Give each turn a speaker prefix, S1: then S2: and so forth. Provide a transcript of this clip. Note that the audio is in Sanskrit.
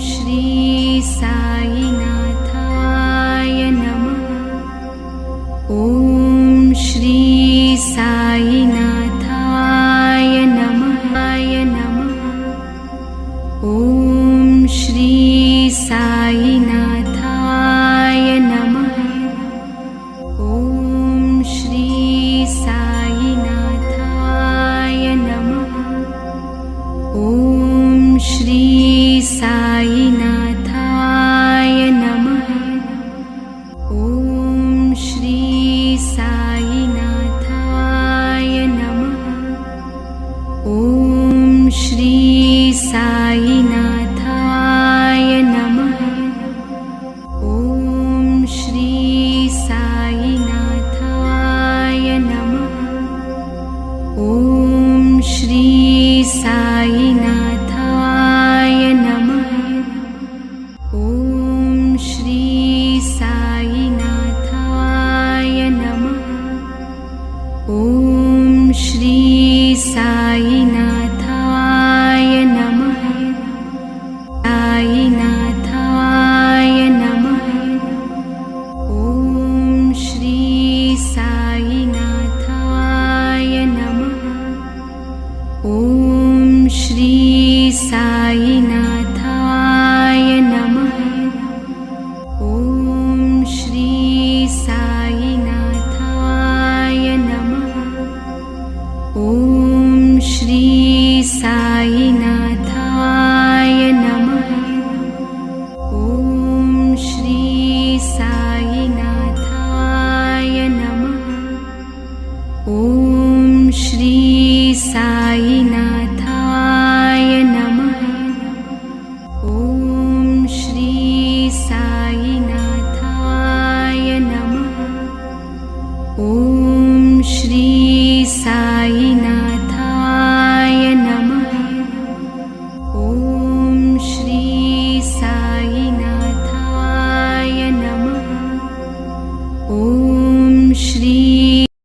S1: श्री साईनाथाय नमः। ॐ श्री साईनाथाय नमः। ॐ श्री साईनाथाय नमः। ॐ श्री साईनाथाय नमः। ॐ श्री साईनाथाय नमः। ॐ श्री साईनाथाय नमः। ॐ श्री साईनाथाय नमः। ॐ श्री साईनाथाय नमः। ॐ श्री साईनाथाय नमः। ॐ श्री साईनाथाय नमः। ॐ श्री साईनाथाय नमः। साईनाथाय नमः। ॐ श्री साईनाथाय नमः। ॐ श्री साईनाथाय नमः। ॐ श्री साईनाथाय नमः। ॐ श्री साईनाथाय नमः। ॐ श्री साईनाथाय नमः। ॐ श्री